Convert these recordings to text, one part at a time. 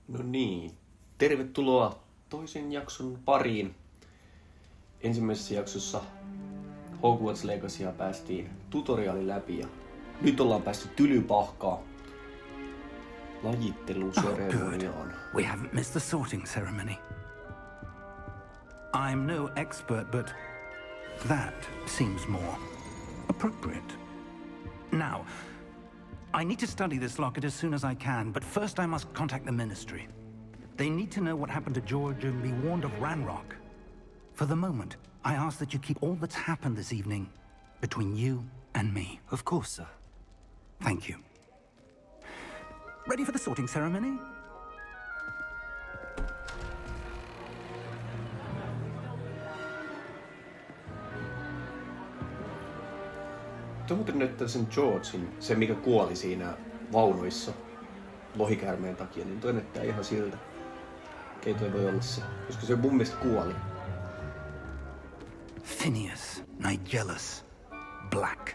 No niin, tervetuloa toisen jakson pariin. Ensimmäisessä jaksossa Hogwarts Legacya päästiin tutoriaali läpi ja nyt ollaan päästy tylypahkaa lajitteluseremoniaan. We haven't missed the sorting ceremony. I'm no expert, but that seems more appropriate. Now, I need to study this locket as soon as I can, but first I must contact the Ministry. They need to know what happened to George and be warned of Ranrock. For the moment, I ask that you keep all that's happened this evening between you and me. Of course, sir. Thank you. Ready for the sorting ceremony? Tuohon näyttää sen Georgein, se mikä kuoli siinä vaunuissa lohikäärmeen takia, niin toi näyttää ihan siltä. Okei, toi voi olla se, koska se mun mielestä kuoli. Phineas, Nigellus, Black.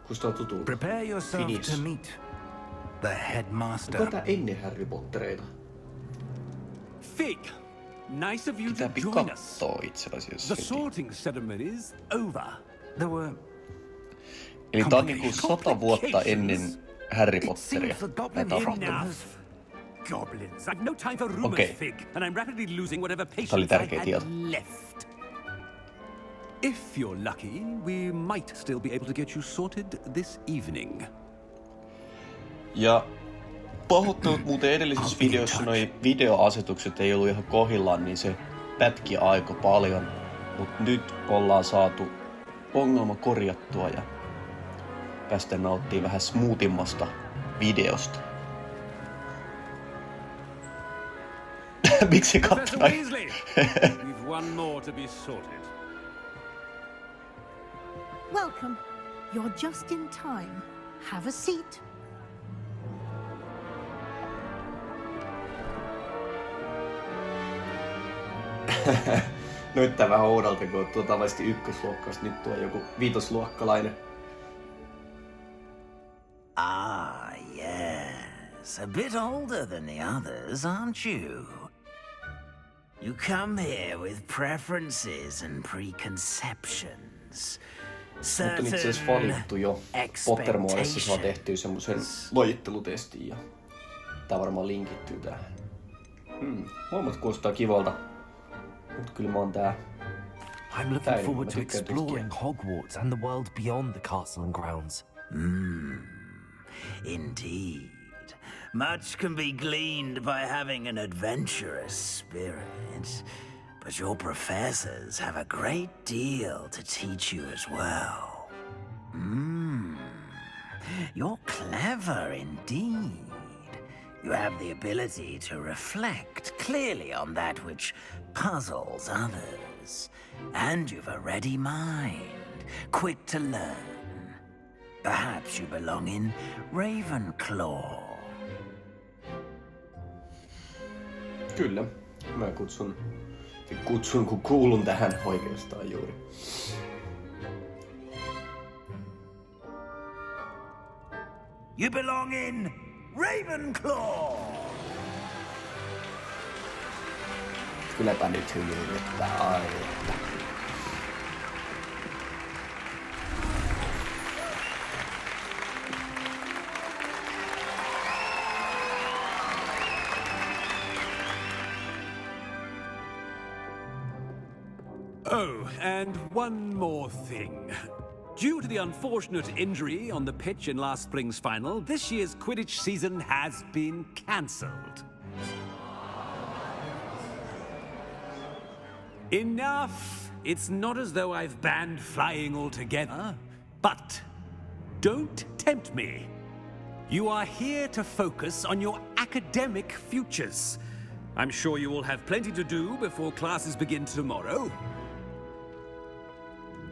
Kusta on tutulta? Prepare yourself Phineas. to meet the headmaster. Onko tää ennen Harry Pottereita? Fig, nice of you to Pitääpi join us. kattoo itse asiassa. The sorting ceremony's over. There were Eli tää on niinku 100 vuotta ennen Harry Potteria. Näin tapahtunut. Enough. Goblins. I've no time for rumors, Okay. Fig, and I'm rapidly losing whatever oli patience I tärkeä had tieto. left. If you're lucky, we might still be able to get you sorted this evening. Ja pahoittelut muuten edellisessä videossa noi videoasetukset ei ollut ihan kohdillaan, niin se pätki aika paljon. Mut nyt ollaan saatu ongelma korjattua ja päästään nauttimaan vähän smoothimmasta videosta. Miksi Professor katsoin? Weasley, we've one more to be sorted. Welcome. You're just in time. Have a seat. Näyttää vähän oudolta, kun tuo tavallisesti ykkösluokkasta, nyt tuo joku viitosluokkalainen. Ah, yes. A bit older than the others, aren't you? You come here with preferences and preconceptions. Mutta on itse asiassa valittu jo. Pottermoodessa saa tehtyä semmoisen lajittelutestin ja tää varmaan linkittyy tähän. Molemmat kuulostaa kivalta. Mut kyllä mä oon tää I'm looking täynnä. forward Mä to tykkään tuosta exploring Hogwarts and the world beyond the castle and grounds. Indeed. Much can be gleaned by having an adventurous spirit, but your professors have a great deal to teach you as well. You're clever indeed. You have the ability to reflect clearly on that which puzzles others, and you've a ready mind, quick to learn. Perhaps you belong in Ravenclaw. Kyllä. Mä kutsun kun kuulun tähän oikeastaan juuri. You belong in Ravenclaw! Kylläpä nyt hymyilyttää aina. Oh, and one more thing. Due to the unfortunate injury on the pitch in last spring's final, this year's Quidditch season has been cancelled. Enough! It's not as though I've banned flying altogether, but don't tempt me. You are here to focus on your academic futures. I'm sure you will have plenty to do before classes begin tomorrow.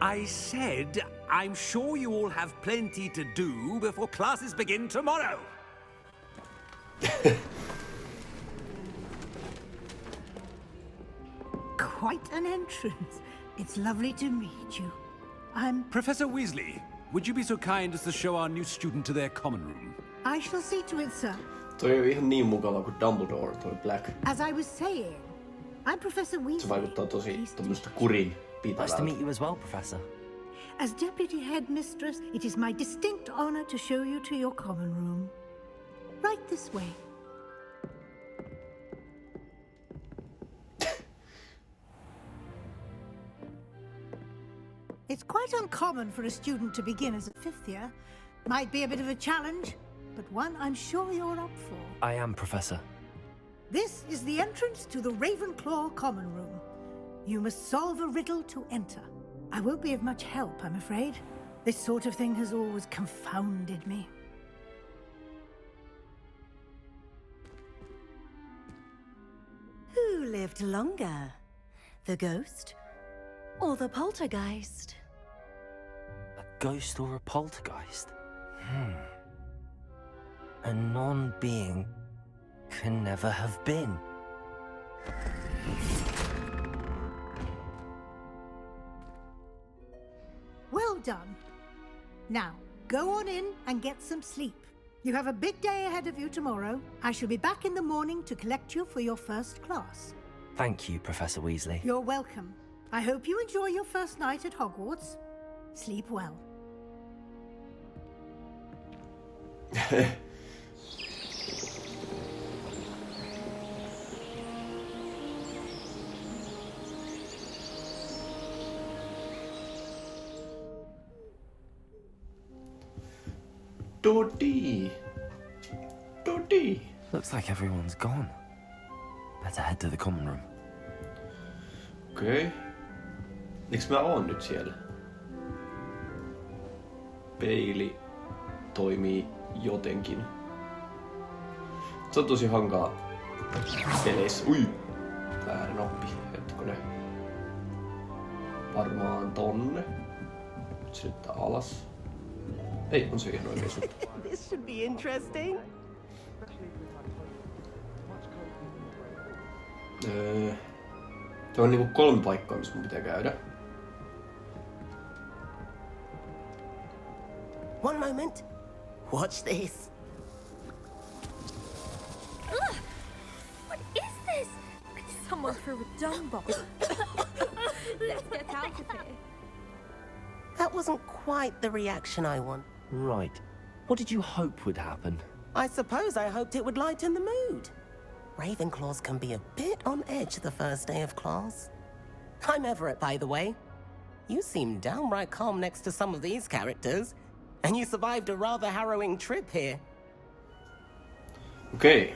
I said, I'm sure you all have plenty to do before classes begin tomorrow. Quite an entrance. It's lovely to meet you. I'm... Professor Weasley, would you be so kind as to show our new student to their common room? I shall see to it, sir. Toi on ihan niin mukava kuin Dumbledore, toi Black. As I was saying, I'm Professor Se Weasley. vaikuttaa tosi Pleased to tommoista meet kurin Nice to pitävältä. meet you as well, Professor. As Deputy Headmistress, it is my distinct honor to show you to your common room. Right this way. It's quite uncommon for a student to begin as a fifth year. Might be a bit of a challenge, but one I'm sure you're up for. I am, Professor. This is the entrance to the Ravenclaw common room. You must solve a riddle to enter. I won't be of much help, I'm afraid. This sort of thing has always confounded me. Who lived longer? The ghost or the poltergeist? A ghost or a poltergeist? A non-being can never have been. Well done. Now, go on in and get some sleep. You have a big day ahead of you tomorrow. I shall be back in the morning to collect you for your first class. Thank you, Professor Weasley. You're welcome. I hope you enjoy your first night at Hogwarts. Sleep well. Dodi. Looks like everyone's gone. Better head to the common room. Okei. Eiks mä oon nyt siellä? Peili toimii jotenkin. Se on tosi hankaa peleissä. Ui! Väärä nappi. Hetkonen. Varmaan tonne. Sitten alas. Ei, on se ihan oikein suunta. This should be interesting. Tuo on niinku 3 paikkaa, missä mun pitää käydä. One moment. Watch this. What is this? Someone threw a dung bomb. Let's get out of here. That wasn't quite the reaction I want. Right. What did you hope would happen? I suppose I hoped it would lighten the mood. Ravenclaws can be a bit on edge the first day of class. I'm Everett, by the way. You seem downright calm next to some of these characters. And you survived a rather harrowing trip here. Okei.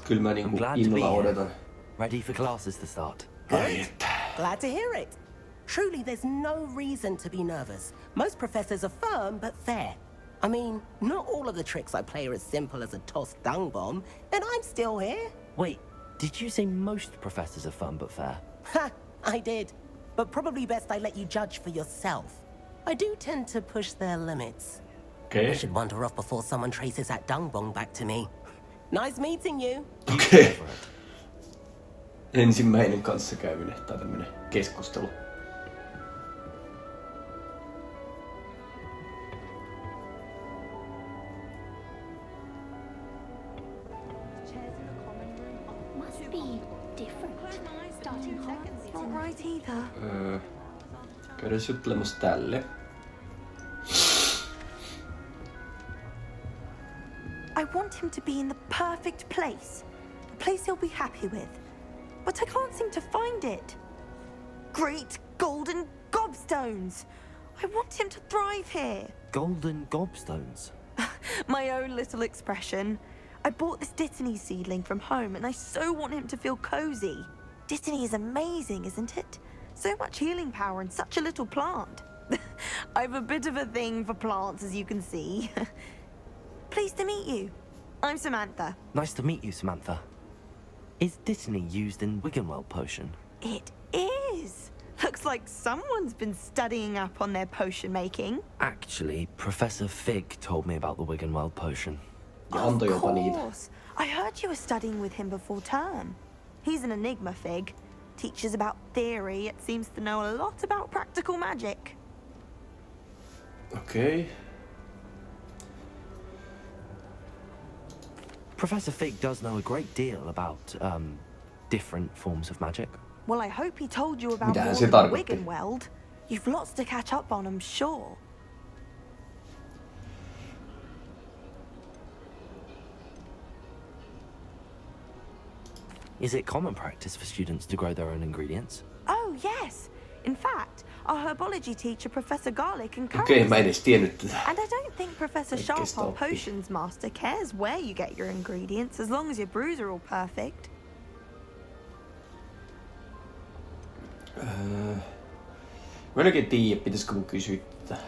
Kyllä mä niinku glad to be innolla here. odotan. Ready for classes to start? Ai että. Glad to hear it. Truly, there's no reason to be nervous. Most professors are firm but fair. I mean, not all of the tricks I play are as simple as a tossed dung bomb, and I'm still here. Wait, did you say most professors are fun but fair? Ha! I did. But probably best I let you judge for yourself. I do tend to push their limits. Okei. I should wander off before someone traces that dung bomb back to me. Nice meeting you. Okei. Ensimmäinen kanssakäyminen tai tämmönen keskustelu. Must be different. Starting Hogwarts. Not right either. Käydään juttelemassa tälle. I want him to be in the perfect place. A place he'll be happy with. But I can't seem to find it. Great golden gobstones! I want him to thrive here. Golden gobstones. My own little expression. I bought this Dittany seedling from home and I so want him to feel cozy. Dittany is amazing, isn't it? So much healing power in such a little plant. I've a bit of a thing for plants, as you can see. Pleased to meet you. I'm Samantha. Nice to meet you, Samantha. Is Dittany used in Wiggenweld potion? It is. Looks like someone's been studying up on their potion making. Actually, Professor Fig told me about the Wiggenweld potion. Ja antoi jopa niitä. course. I heard you were studying with him before term. He's an enigma, Fig. teaches about theory, it seems to know a lot about practical magic. Okei. Professor Fig does know a great deal about, different forms of magic. Well, I hope he told you about Mitähän more se than tarkoitti? Wiggenweld. You've lots to catch up on, I'm sure. Is it common practice for students to grow their own ingredients? Oh, yes. In fact, our herbology teacher, Professor Garlick, encourages Okei, mä en edes tiennyt tätä. And I don't think Professor Sharp, Oikeastaan our oppi. potions master, cares where you get your ingredients as long as your brews are all perfect. Mä en oikein tiedä, pitäisikö mun kysyä tätä.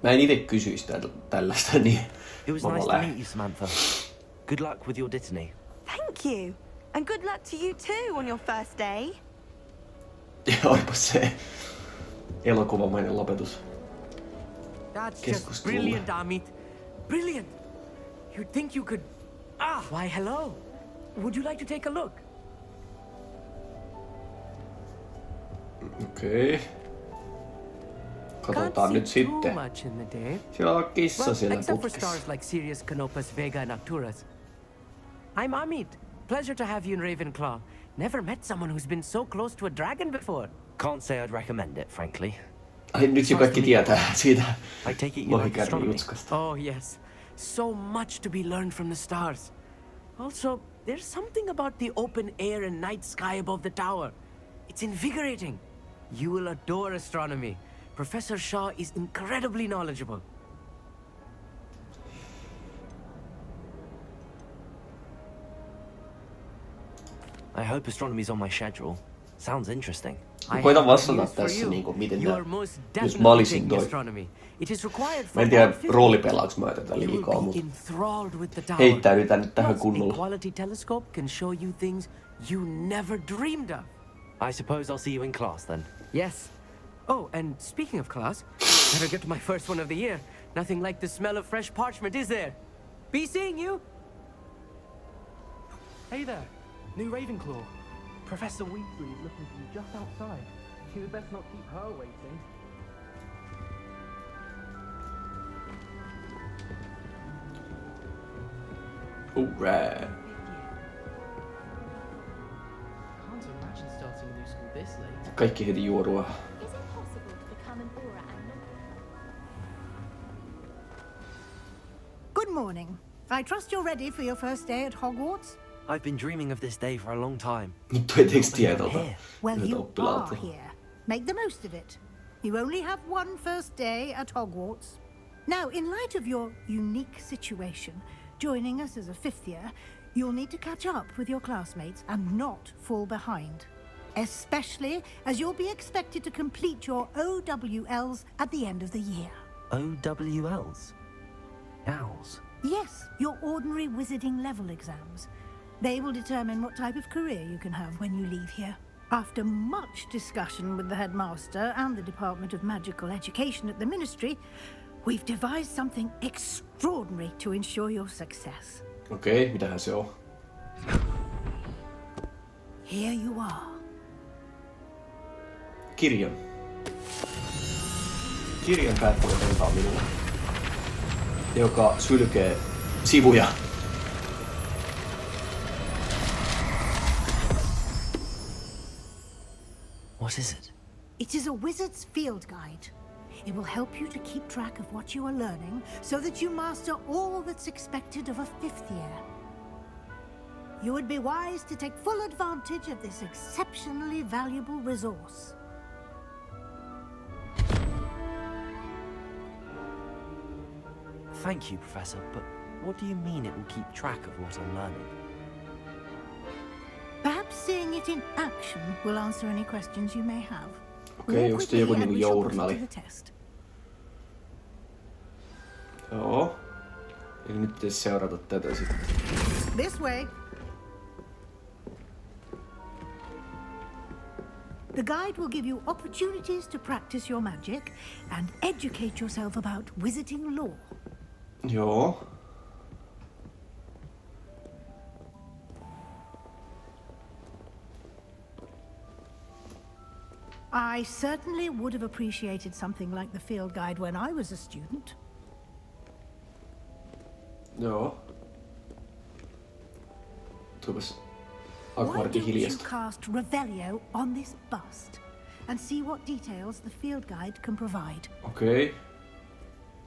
Mä en ite kysyisi tällaista, niin It was mä nice vaan to meet you, Samantha. Good luck with your dittany. Thank you. And good luck to you too on your first day. Olipa se elokuvamainen lopetus. That's just brilliant, Amit. Brilliant. You'd think you could... Ah, why hello. Would you like to take a look? Okei. Katsotaan nyt sitten. Too much in the day. Siellä on kissa Well, siellä except for putkessa. stars like Sirius, Canopus, Vega, and Arcturus. I'm Amit. Pleasure to have you in Ravenclaw. Never met someone who's been so close to a dragon before. Can't say I'd recommend it, frankly. Ai nyt jo kaikki tietää siitä I take it you like astronomy. lohikärriutskasta. Oh, yes. So much to be learned from the stars. Also, there's something about the open air and night sky above the tower. It's invigorating. You will adore astronomy. Professor Shaw is incredibly knowledgeable. I hope astronomy's on my schedule. Sounds interesting. Mä koitan vastata tässä niinku miten tää, jos mä olisin toi. Mä en tiedä roolipelaaks mä tätä liikaa, mutta heittäydytään nyt tähän kunnolla. Quality telescope can show you things you never dreamed of. I suppose I'll see you in class then. Yes. Oh, and speaking of class, better get to my first one of the year. Nothing like the smell of fresh parchment, is there? Be seeing you. Hey there, new Ravenclaw. Professor Weasley is looking for you just outside. You had best not keep her waiting. Alright. Can't imagine starting a new school this late. Kaikki heti juorua. Is it possible to become an aura and Good morning. I trust you're ready for your first day at Hogwarts? I've been dreaming of this day for a long time. Nyt ei tekstiä Well, you oppilaalta. are here. Make the most of it. You only have one first day at Hogwarts. Now, in light of your unique situation, joining us as a fifth year, you'll need to catch up with your classmates and not fall behind. Especially as you'll be expected to complete your OWLs at the end of the year. OWLs? Owls? Yes, your ordinary wizarding level exams. They will determine what type of career you can have when you leave here. After much discussion with the headmaster and the Department of Magical Education at the Ministry, we've devised something extraordinary to ensure your success. Okei, mitähän se on? Here you are. Kirjan. Kirjan päättäjä antaa minulle, joka sylkee sivuja. What is it? It is a wizard's field guide. It will help you to keep track of what you are learning so that you master all that's expected of a fifth year. You would be wise to take full advantage of this exceptionally valuable resource. Thank you, Professor, but what do you mean it will keep track of what I'm learning? Perhaps seeing it in action will answer any questions you may have. Okei, onko se joku niinku journali? Joo. Eli nyt pitäisi seurata tätä sitten. This way. The guide will give you opportunities to practice your magic and educate yourself about wizarding lore. Joo. I certainly would have appreciated something like the field guide when I was a student. Joo. Tuopas Why akvartin don't you hiljasta. cast Revelio on this bust and see what details the field guide can provide? Okei.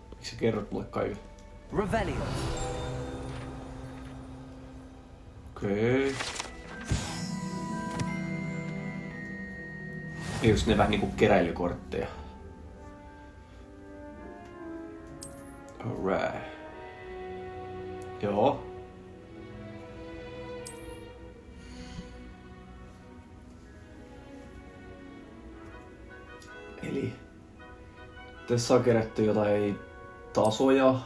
Miksi sä kerrot mulle kaiken? Revelio. Okei. Just ne vähän niinku keräilykortteja. Alright. Joo. Eli tässä on kerätty jotain tasoja.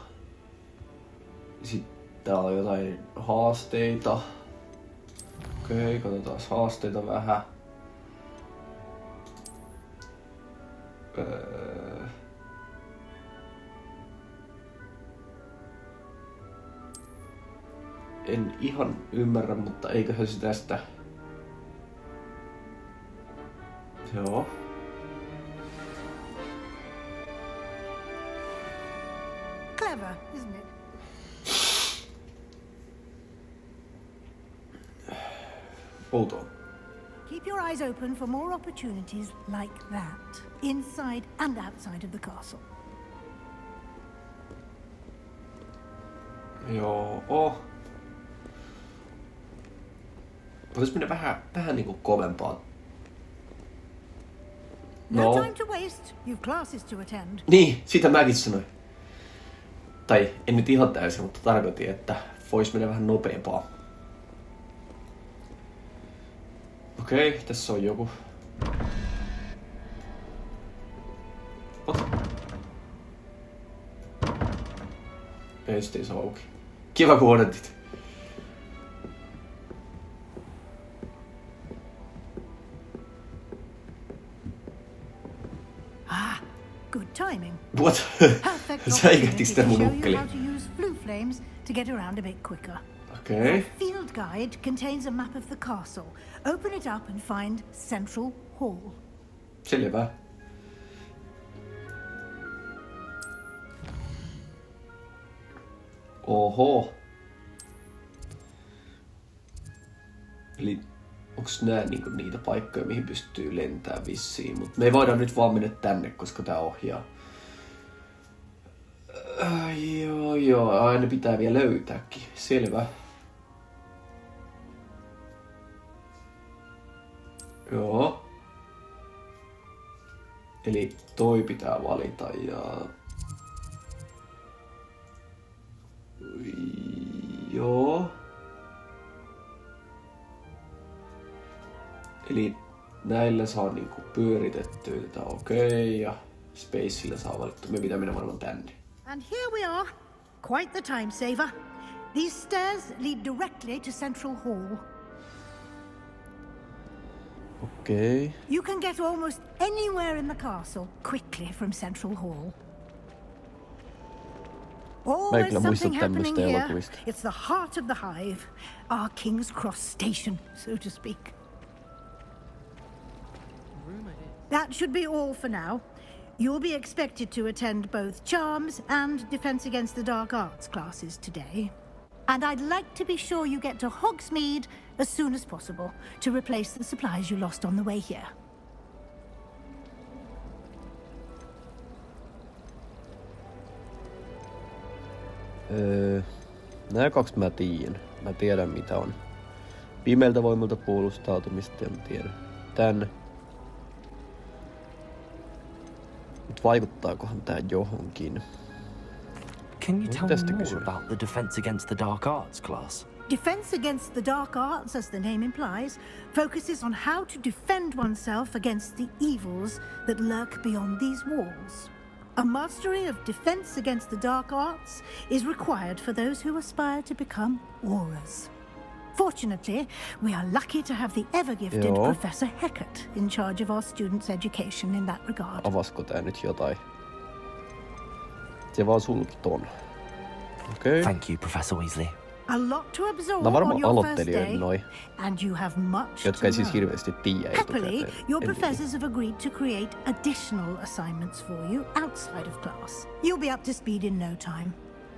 Sitten täällä on jotain haasteita. Okei, katsotaan haasteita vähän. En ihan ymmärrä, mutta eiköhän se tästä... Joo. Clever, isn't it? Outoa. Keep your eyes open for more opportunities like that, inside and outside of the castle. Joo. Voisi mennä vähän niinku kovempaa. No time to waste. You've classes to attend. Niin, sitä mäkin sanoin. Tai en nyt ihan täysin, mutta tarkoitin, että vois mennä vähän nopeampaa. Okei, tässä on joku. What? Ei sit ei saa auki. Kiva kun odotit. Good timing. What? Perfect Säikähti sitä mun show you ukkeli. how to use blue flames to get around a bit quicker. Okei. The field guide contains a map of the castle. Open it up and find Central Hall. Selvä. Oho. Eli onks nää niinku niitä paikkoja, mihin pystyy lentämään vissiin, mut me ei voida nyt vaan mennä tänne, koska tää ohjaa. Joo, aina pitää vielä löytääkin. Selvä. Joo. Eli toi pitää valita ja... Joo. Eli näillä saa niinku pyöritettyä tätä okei ja Spacella saa valittua. Me pitää mennä varmaan tänne. And here we are. Quite the time saver. These stairs lead directly to Central Hall. Okei. You can get almost anywhere in the castle quickly from Central Hall. Oh, Mä en there's kyllä muista something happening tämmöistä here. elokuvista. It's the heart of the hive. Our King's Cross station, so to speak. That should be all for now. You'll be expected to attend both Charms and Defense Against the Dark Arts classes today. And I'd like to be sure you get to Hogsmeade as soon as possible to replace the supplies you lost on the way here. Nää kaksi mä tiedän. Mä tiedän mitä on. Pimeältä voimilta puolustautumista ja mä tiedän tän. Mut vaikuttaakohan tää johonkin? Can you tell Tästä me more kysyä. about the Defense Against the Dark Arts class? Defense Against the Dark Arts, as the name implies, focuses on how to defend oneself against the evils that lurk beyond these walls. A mastery of Defense Against the Dark Arts is required for those who aspire to become Aurors. Fortunately, we are lucky to have the ever-gifted Joo. Professor Hecat in charge of our students' education in that regard. Avasko tää nyt jotain? Se vaan sulki ton. Okei. Thank you, Professor Weasley. A lot to absorb No varmaan on your first aloittelijoille day, noi, and you have much jotka to ei siis learn. hirveästi tiedä Happily, etukäteen. your En tiedä. professors have agreed to create additional assignments for you outside of class. You'll be up to speed in no time.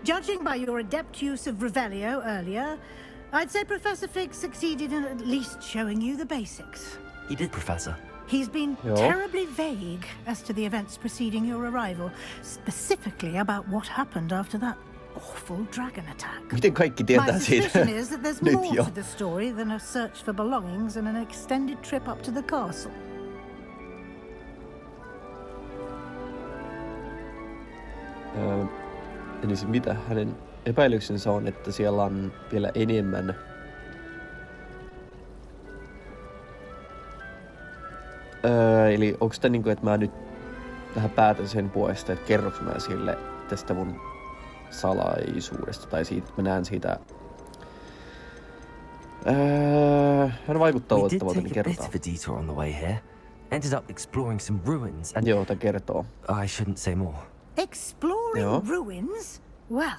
Judging by your adept use of Revelio earlier, I'd say Professor Fig succeeded in at least showing you the basics. He did, Professor. He's been Joo. terribly vague as to the events preceding your arrival, specifically about what happened after that awful dragon attack. Miten kaikki My tietää siitä? suspicion is that there's Nyt more jo. to the story than a search for belongings and an extended trip up to the castle. Eli se mitä hänen epäilyksensä on, että siellä on vielä enemmän eli onko tämä niinku, että mä nyt vähän päätän sen puolesta, että kerroks mä sille tästä mun salaisuudesta tai siitä, että mä näen siitä hän vaikuttaa We did ottavalta, take niin a bit kerrotaan. of a detour on the way here. Ended up exploring some ruins and... Joo, tää kertoo. I shouldn't say more. Exploring Joo. ruins? Well,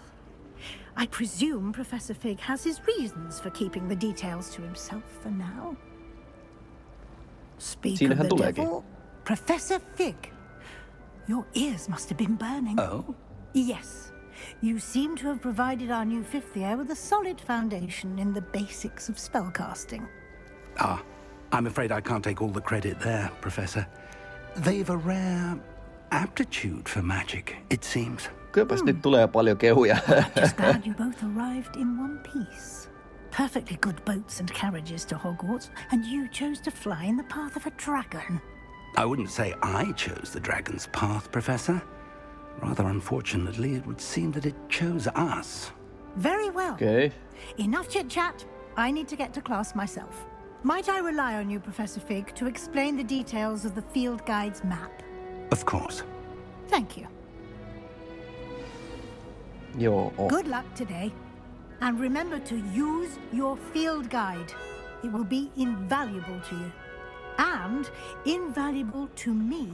I presume Professor Fig has his reasons for keeping the details to himself for now. Speak of Siinähän the tuleekin. devil, Professor Fig. Your ears must have been burning. Oh? Yes. You seem to have provided our new fifth year with a solid foundation in the basics of spellcasting. Ah, I'm afraid I can't take all the credit there, Professor. They've a rare aptitude for magic, it seems. Kylläpäs nyt tulee paljon kehuja. Just glad you both arrived in one piece. Perfectly good boats and carriages to Hogwarts, and you chose to fly in the path of a dragon. I wouldn't say I chose the dragon's path, Professor. Rather unfortunately, it would seem that it chose us. Very well. Okei. Enough chit-chat. I need to get to class myself. Might I rely on you, Professor Fig, to explain the details of the field guide's map? Of course. Thank you. Joo. Good luck today. And remember to use your field guide. It will be invaluable to you. And invaluable to me,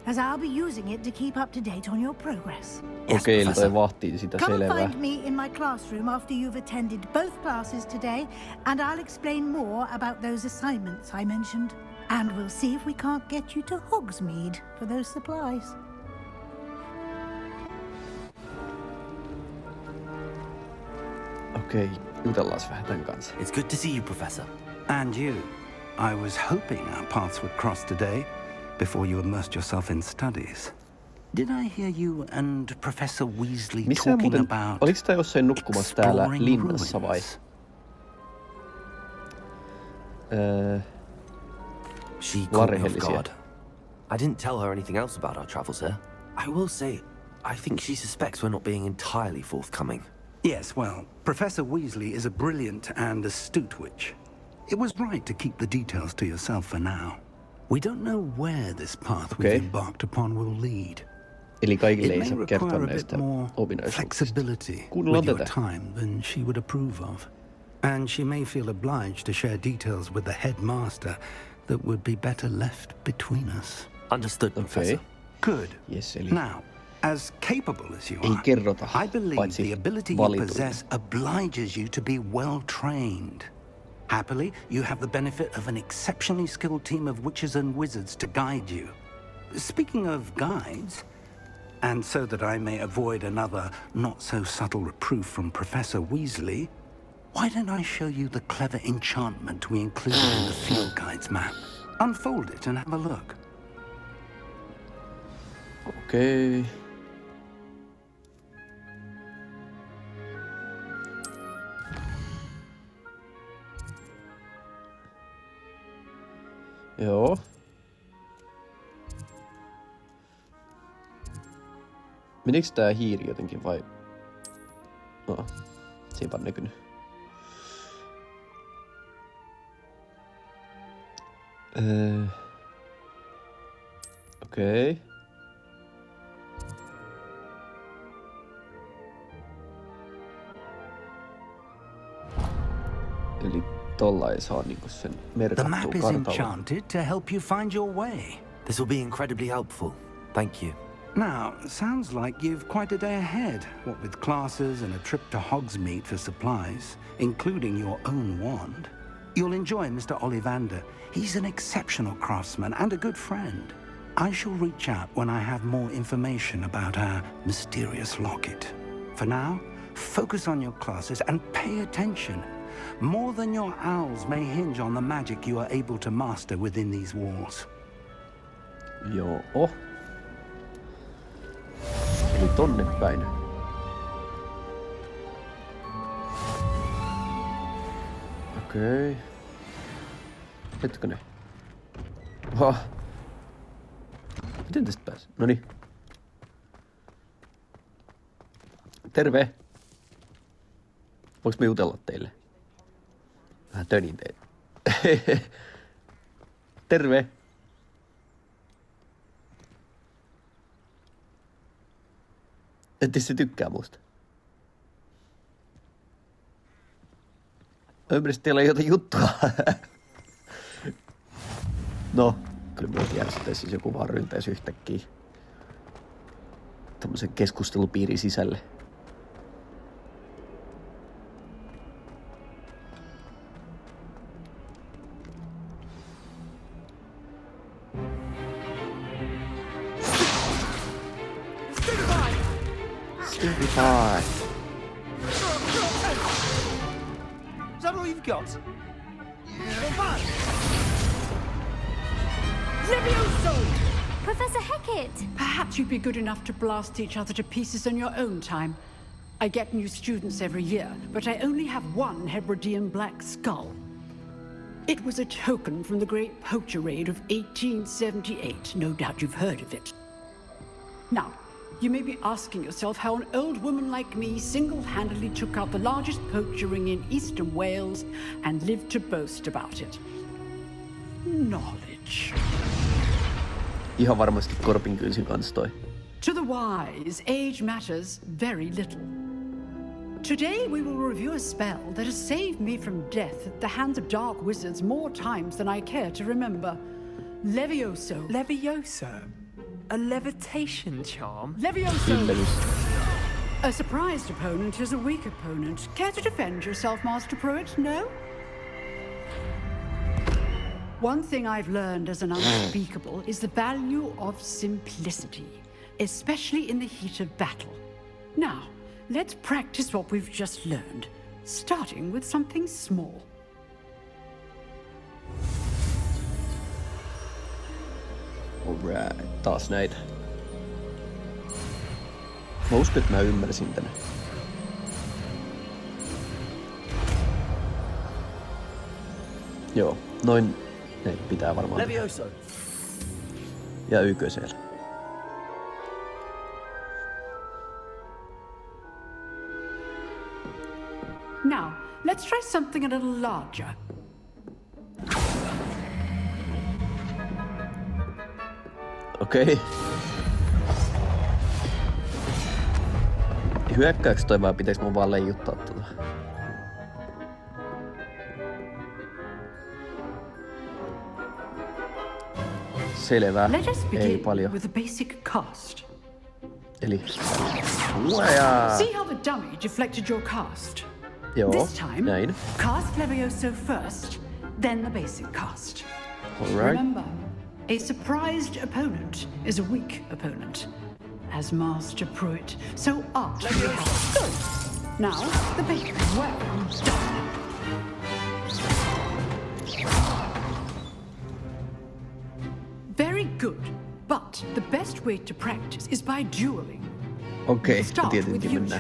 as I'll be using it to keep up to date on your progress. Okei, eli toi vahtii sitä Come and selvää. find me in my classroom after you've attended both classes today, and I'll explain more about those assignments I mentioned. And we'll see if we can't get you to Hogsmeade for those supplies. Okei, jutellaan vähän tän kanssa. It's good to see you, Professor. And you. I was hoping our paths would cross today, before you immersed yourself in studies. Did I hear you and Professor Weasley Missä talking muuten, about oliks tää jossain nukkumassa täällä exploring linnassa vai? ruins? She caught me off Larihellisia. guard. I didn't tell her anything else about our travels here. I will say, I think she suspects we're not being entirely forthcoming. Yes, well, Professor Weasley is a brilliant and astute witch. It was right to keep the details to yourself for now. We don't know where this path we've embarked upon will lead. Eli kaikille It ei may saa kertoa require a näistä bit more ominaisuuksista. flexibility Kuunnellaan with your tätä. time than she would approve of. And she may feel obliged to share details with the headmaster that would be better left between us. Understood, Professor. Good. Yes, eli Now, as capable as you ei are, kerrota, I believe paitsi the ability you valituille. possess obliges you to be well trained. Happily, you have the benefit of an exceptionally skilled team of witches and wizards to guide you. Speaking of guides, and so that I may avoid another not-so-subtle reproof from Professor Weasley, why don't I show you the clever enchantment we included in the field guide's map? Unfold it and have a look. Okei. Joo. Menikö tää hiiri jotenkin vai? No, se ei vaan näkynyt. Okei. Eli tolla ei saa niinku sen The merkattua map is kartalla. enchanted to help you find your way. This will be incredibly helpful. Thank you. Now, sounds like you've quite a day ahead, what with classes and a trip to Hogsmeade for supplies, including your own wand. You'll enjoy Mr. Ollivander. He's an exceptional craftsman and a good friend. I shall reach out when I have more information about our mysterious locket. For now, focus on your classes and pay attention. More than your owls may hinge on the magic you are able to master within these walls. Joo. Eli tonne päin. Okei. Hetkinen. Miten tästä pääsee? Noniin. Terve. Voinko me jutella teille? Vähän tönin teille. Terve. Ette se tykkää musta. Ymmärrys, teillä on jotain juttua. No, kyllä myös järjestetään siis joku vaan ryntäisi yhtäkkiä tämmöisen keskustelupiirin sisälle. Stupefy. Is that all you've got? Levioso! Professor Hecat! Perhaps you'd be good enough to blast each other to pieces in your own time. I get new students every year, but I only have one Hebridean black skull. It was a token from the Great Poacher Raid of 1878. No doubt you've heard of it. Now, you may be asking yourself how an old woman like me single-handedly took out the largest poacher ring in eastern Wales and lived to boast about it. Knowledge. Ihan varmasti Korpin kynsin kanssa toi. To the wise, age matters very little. Today we will review a spell that has saved me from death at the hands of dark wizards more times than I care to remember. Levioso. Levioso? A levitation charm? Levioso! A surprised opponent is a weak opponent. Care to defend yourself, Master Pruitt? No? One thing I've learned as an unspeakable is the value of simplicity, especially in the heat of battle. Now, let's practice what we've just learned, starting with something small. Alright, taas näitä. Mä uskon, että mä ymmärsin tänne. Joo, noin ne pitää varmaan. Levioso. Ja YK:llä. Now, let's try something a little larger. Okei. Hyökkääks toi vai pitäis mun vaan leijuttaa tota? Selvä. Ei paljon. With a basic cast. Eli uajaa. See how the dummy deflected your cast? Joo, This time, näin. cast Levioso first, then the basic cast. Alright. Remember, a surprised opponent is a weak opponent, as Master Pruitt so artfully has. Now, the basic. Well done. Very good, but the best way to practice is by dueling. Okei, Start with you mennään.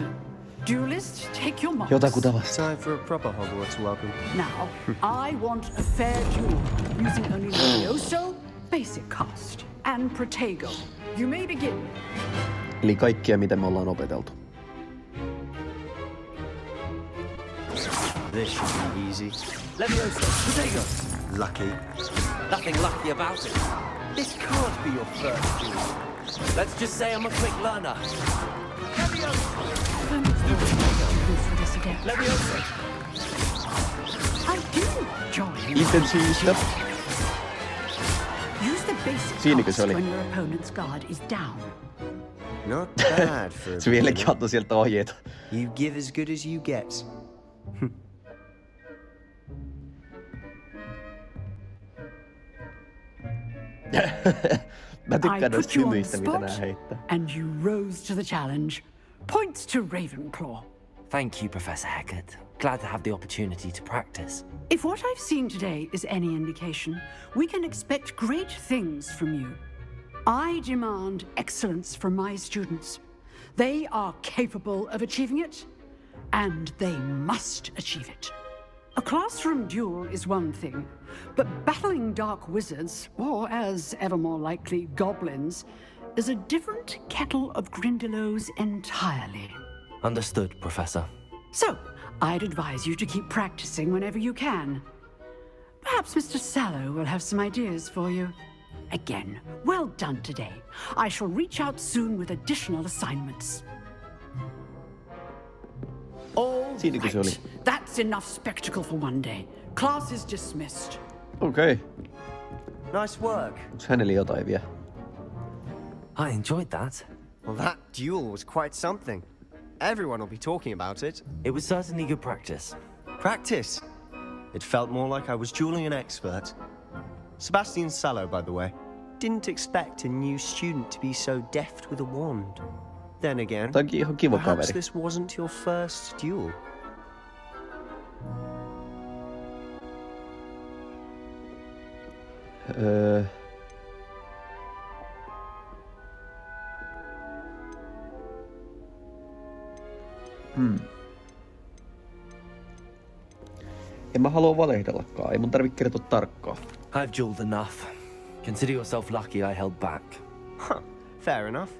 two. Duelist, take your marks. Jotakuta vastaan. Time for a proper Hogwarts welcome. Now, I want a fair duel, using only Levioso, basic cast, and Protego. You may begin. Eli kaikkia, mitä me ollaan opeteltu. This should be easy. Levioso, Protego. Lucky. Nothing lucky about it. This can't be your first duel. Let's just say I'm a quick learner. Levioso. I do join. Intensiivistä. Use the basic Siinäkö se cast oli? when your opponent's guard is down. Not bad for a Se vieläkin antoi sieltä ohjeita. You give as good as you get. Mä I tykkään noista put you on the hymyistä, mitä spot, nää heittää. and you rose to the challenge. Points to Ravenclaw. Thank you, Professor Hecat. Glad to have the opportunity to practice. If what I've seen today is any indication, we can expect great things from you. I demand excellence from my students. They are capable of achieving it, and they must achieve it. A classroom duel is one thing, but battling dark wizards, or as ever more likely, goblins, is a different kettle of Grindylows entirely. Understood, Professor. So, I'd advise you to keep practicing whenever you can. Perhaps Mr. Sallow will have some ideas for you. Again, well done today. I shall reach out soon with additional assignments. All Siinäkö se oli? That's enough spectacle for one day. Class is dismissed. Okei. Nice work. Onks hänellä jotain vielä? I enjoyed that. Well, that duel was quite something. Everyone will be talking about it. It was certainly good practice. Practice? It felt more like I was dueling an expert. Sebastian Sallow, by the way, didn't expect a new student to be so deft with a wand. Then again, Ihan kiva perhaps kaveri. this wasn't your first duel. En mä halua valehdellakaan. Ei mun tarvitse kertoa tarkkaan. I've dueled enough. Consider yourself lucky I held back. Huh, fair enough.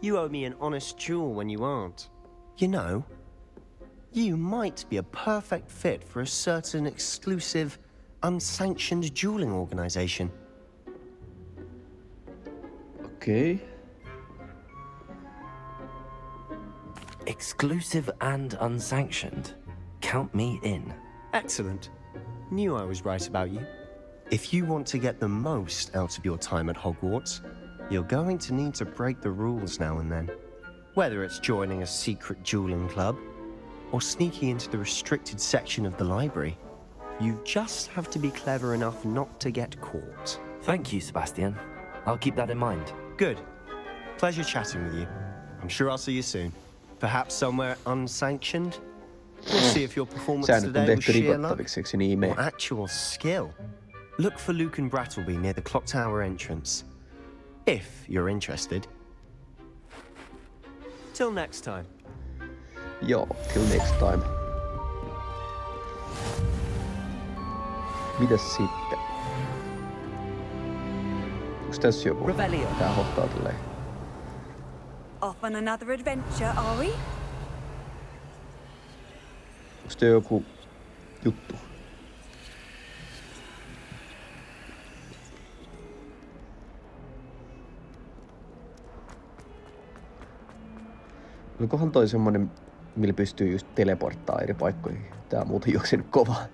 You owe me an honest duel when you aren't. You know, you might be a perfect fit for a certain exclusive, unsanctioned dueling organization. Okei. Exclusive and unsanctioned. Count me in. Excellent. Knew I was right about you. If you want to get the most out of your time at Hogwarts, you're going to need to break the rules now and then. Whether it's joining a secret dueling club or sneaking into the restricted section of the library, you just have to be clever enough not to get caught. Thank you, Sebastian. I'll keep that in mind. Good. Pleasure chatting with you. I'm sure I'll see you soon. Perhaps somewhere unsanctioned? We'll see if your performance Säännöt on today was tehty sheer luck rikottaviksi, eikö se niin mene? or actual skill. Look for Luke and Brattleby near the clock tower entrance. If you're interested. Till next time. Joo, till next time. Mitäs sitten? Onks tässä joku? Tää hottaa tälleen. Off on another adventure, are we? Onks tää joku juttu? Olikohan toi semmonen, millä pystyy just teleporttaa eri paikkoihin? Tää on muuten juoksenut kovaa.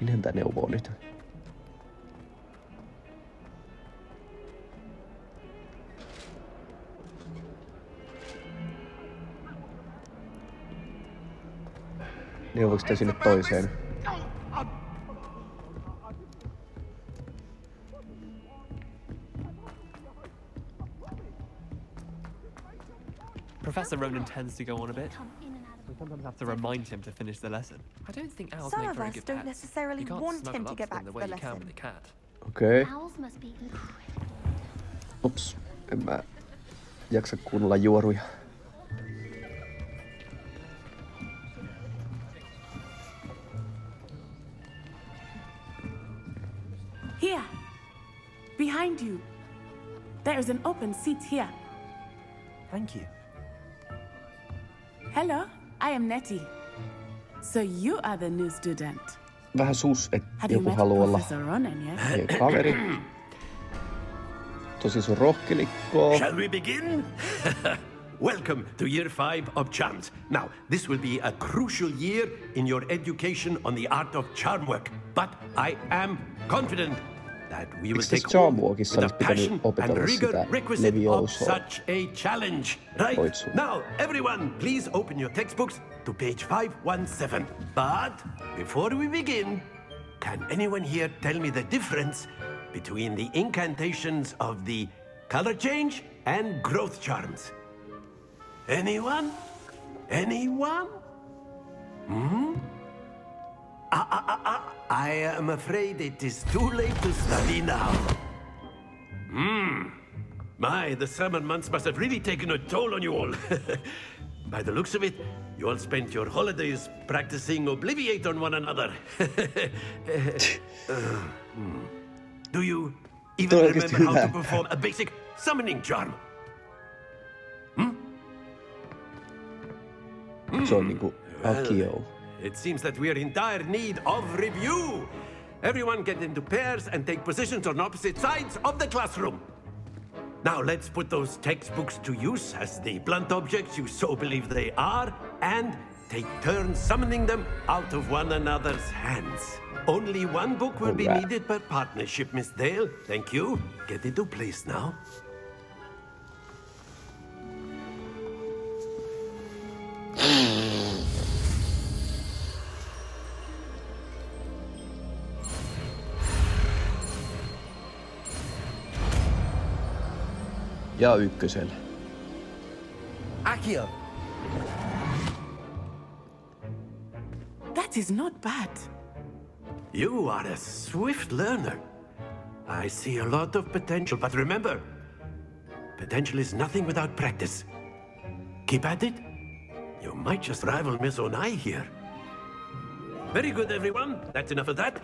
Minähän tää neuvoo nyt? Neuvoiko tää sinne toiseen? Professor Ronan tends to go on a bit. We sometimes have to remind him to finish the lesson. I don't think owls Some make of very us good don't pets. necessarily You can't want snuggle him to up get to them back the to way the you can lesson. with a cat. Okei. Owls must be incredible. Ups, en mä jaksa kuunnella juoruja. Here, behind you. There is an open seat here. Thank you. Hello, I am Nettie. So you are the new student. Vähän sus, että Have you joku met haluaa olla Professor Ronan yet? hei, kaveri. Tosi sun rohkelikko. Shall we begin? Welcome to year 5 of charms. Now, this will be a crucial year in your education on the art of charm work. But I am confident that we will Eikö take tässä hold Charm-Walkissa with the olisi pitänyt passion and opetella rigor sitä requisite of leviosaa? such a challenge, right? Oitsua. Now, everyone, please open your textbooks to page 517. But before we begin, can anyone here tell me the difference between the incantations of the color change and growth charms? Anyone? Anyone? I am afraid it is too late to study now. My, the summer months must have really taken a toll on you all. By the looks of it, you all spent your holidays practicing Obliviate on one another. Do you even remember how to perform a basic summoning charm? Se on niinku Akio. It seems that we are in dire need of review. Everyone get into pairs and take positions on opposite sides of the classroom. Now let's put those textbooks to use as the blunt objects you so believe they are, and take turns summoning them out of one another's hands. Only one book will be needed per partnership, Miss Dale. Thank you. Get into place now. Ja ykkösellä. Akio! That is not bad. You are a swift learner. I see a lot of potential, but remember, potential is nothing without practice. Keep at it. You might just rival Miss Onai here. Very good, everyone. That's enough of that.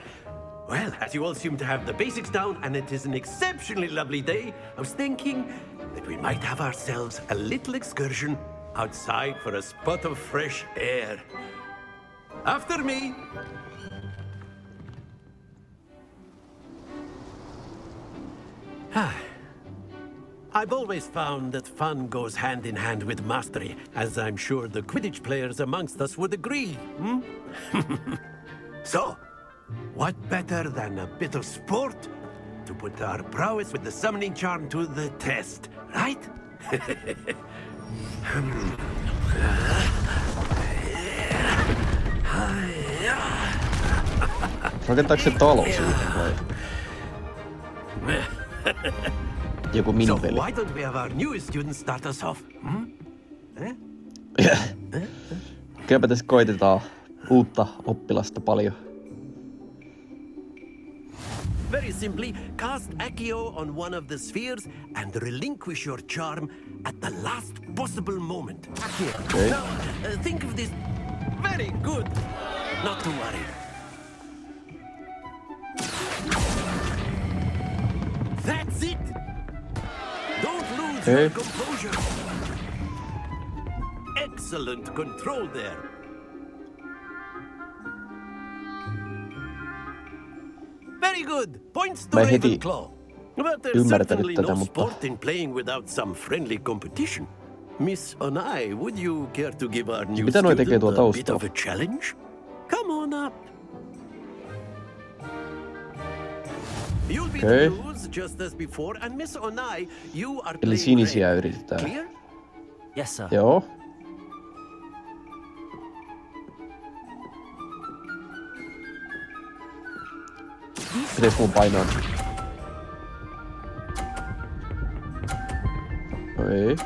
Well, as you all seem to have the basics down, and it is an exceptionally lovely day, I was thinking that we might have ourselves a little excursion outside for a spot of fresh air. After me. I've always found that fun goes hand in hand with mastery, as I'm sure the Quidditch players amongst us would agree. So, what better than a bit of sport to put our prowess with the summoning charm to the test, right? Rakentaako se talo siitä vai? Joku So minipeli. why don't we have our newest student start us off? Kylläpä tässä koitetaan uutta oppilasta paljon. Very simply, cast Accio on one of the spheres and relinquish your charm at the last possible moment. Okay. Now, think of this. Very good. Not to worry. That's it. Don't lose your composure. Excellent control there. Very good. Points to Mä en heti Ravenclaw. But there's ymmärtänyt certainly tätä, no mutta sport in playing without some friendly competition. Miss Onai, would you care to give our new mitä noi tekee student tuo a bit taustalla? of a challenge? Come on up. You'll be the blues just as before, and Miss Onai, you are Eli playing sinisiä red. yritetään. Clear? Yes, sir. Joo. Pitäis mun painaa? No ei.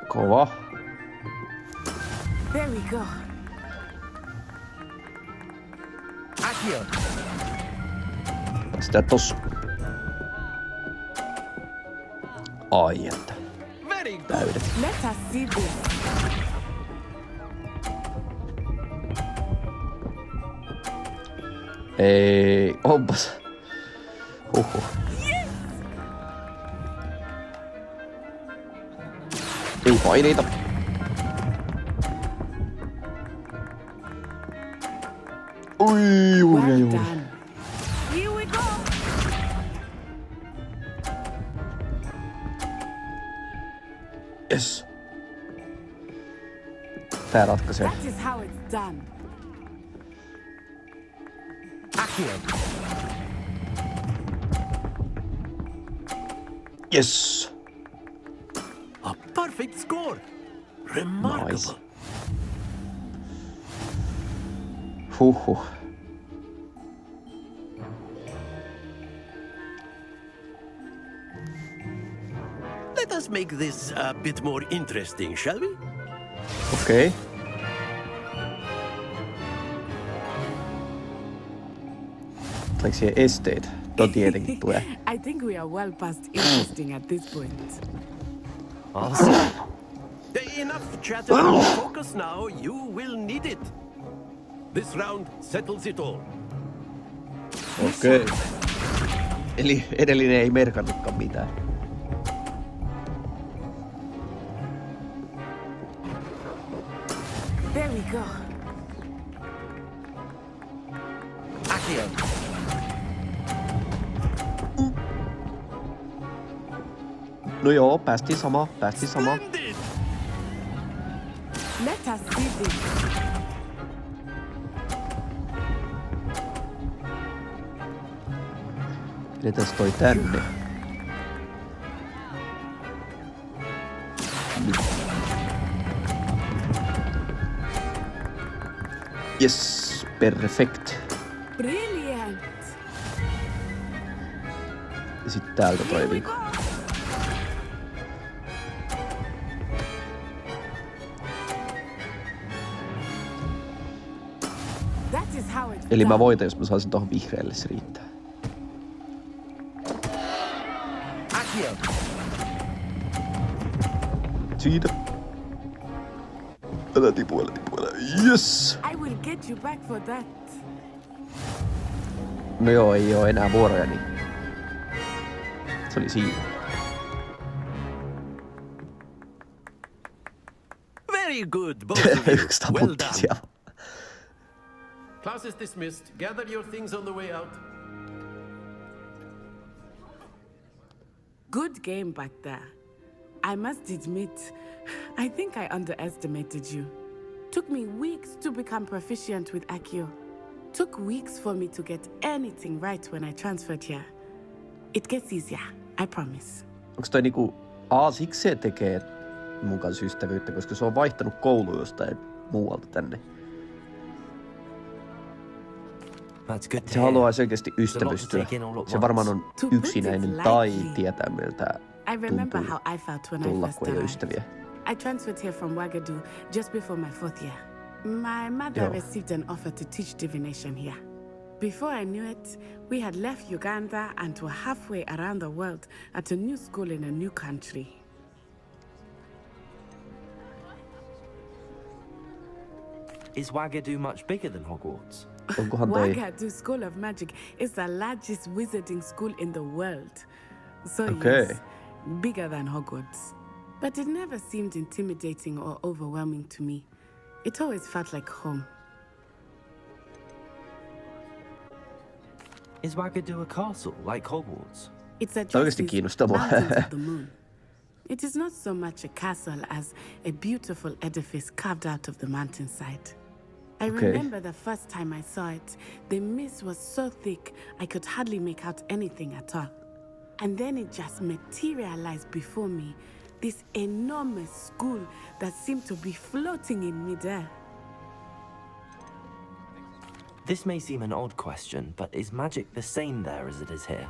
Kova. There we go. Akio! Sitä tossa. Ai että. Täydet. Let us see this. Ei, onpas. Huhhuh. Ei paineita. Ui, juuri. Here we go. Yes. Tää ratkaisee. That is how it's done. Akio! Yes. A perfect score. Remarkable. Nice. Huhhuh. Let us make this a bit more interesting, shall we? Okei. Tuleeko siihen esteitä? Tietenkin tulee. I think we are well past interesting at this point. Enough chatter. Focus now. You will need it. This round settles it all. Okei. Eli edellinen ei merkannutkaan mitään. There we go. Accio. No joo, päästiin samaan. Let us see this. Pidetäis toi tänne. Yes, perfect. Brilliant. Ja sit täältä toi viikko. Eli mä voitan, jos mä saisin tohon vihreälle, se riittää. Siitä. Älä tipu. Yes! I will get you back for that. No joo, ei oo enää vuoroja, niin se oli siinä. Very good, both of you. Yksi taputti siellä. Class is dismissed. Gather your things on the way out. Good game back there. I must admit, I think I underestimated you. Took me weeks to become proficient with Accio. Took weeks for me to get anything right when I transferred here. It gets easier, I promise. Onks toi niinku siksi se tekee mun kanssa ystävyyttä, koska se on vaihtanut koulu jostain muualta tänne. Se haluaa selkeästi ystävystyä. Se varmaan on yksinäinen tai tietää miltä tuntuu tulla, kun ei ole ystäviä. I transferred here from Ouagadougou just before my 4th year. My mother received an offer to teach divination here. Before I knew it, we had left Uganda and were halfway around the world at a new school in a new country. Is Ouagadougou much bigger than Hogwarts? Ouagadougou School of Magic is the largest wizarding school in the world. So yes, bigger than Hogwarts. But it never seemed intimidating or overwhelming to me. It always felt like home. Is Ouagadougou a castle like Hogwarts? It's a Mountains of the Moon. It is not so much a castle as a beautiful edifice carved out of the mountainside. I remember the first time I saw it, the mist was so thick I could hardly make out anything at all. And then it just materialized before me, this enormous school that seemed to be floating in midair. This may seem an odd question, but is magic the same there as it is here?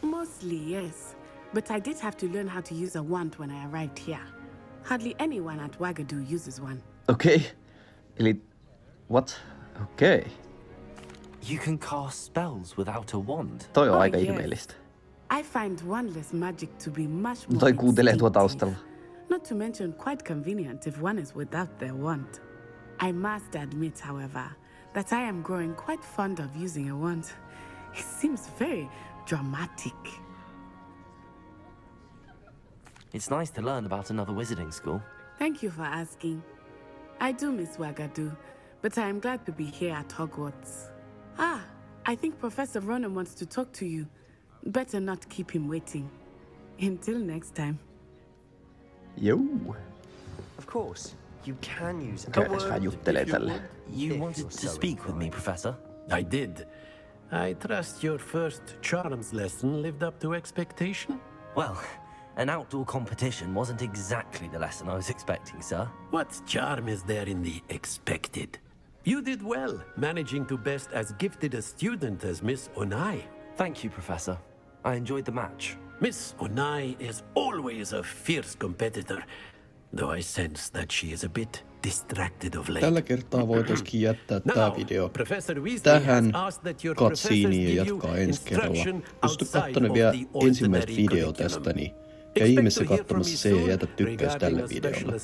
Mostly, yes. But I did have to learn how to use a wand when I arrived here. Hardly anyone at Ouagadougou uses one. Okay. Eli... What? Okay. You can cast spells without a wand. Toi on aika ihmeellistä. I find wandless magic to be much more Toi kuuntelee tuo taustalla. Not to mention quite convenient if one is without their wand. I must admit, however, that I am growing quite fond of using a wand. It seems very dramatic. It's nice to learn about another wizarding school. Thank you for asking. I do miss Ouagadougou, but I am glad to be here at Hogwarts. I think Professor Ronan wants to talk to you. Better not keep him waiting. Until next time. Yo. Of course, you can use a word. You wanted to speak with me, Professor? I did. I trust your first charms lesson lived up to expectation? Well, an outdoor competition wasn't exactly the lesson I was expecting, sir. What charm is there in the expected? You did well, managing to best as gifted a student as Miss Onai. Thank you, Professor. I enjoyed the match. Miss Onai is always a fierce competitor, though I sense that she is a bit distracted of late. Tällä kertaa voitaisiin jättää tämä video tähän cutsceneen ja jatkaa ensi kerralla. Jos et ole katsonut vielä ensimmäistä videoa tästä, niin käy ihmeessä katsomassa se ja jätä tykkäys tälle videolle.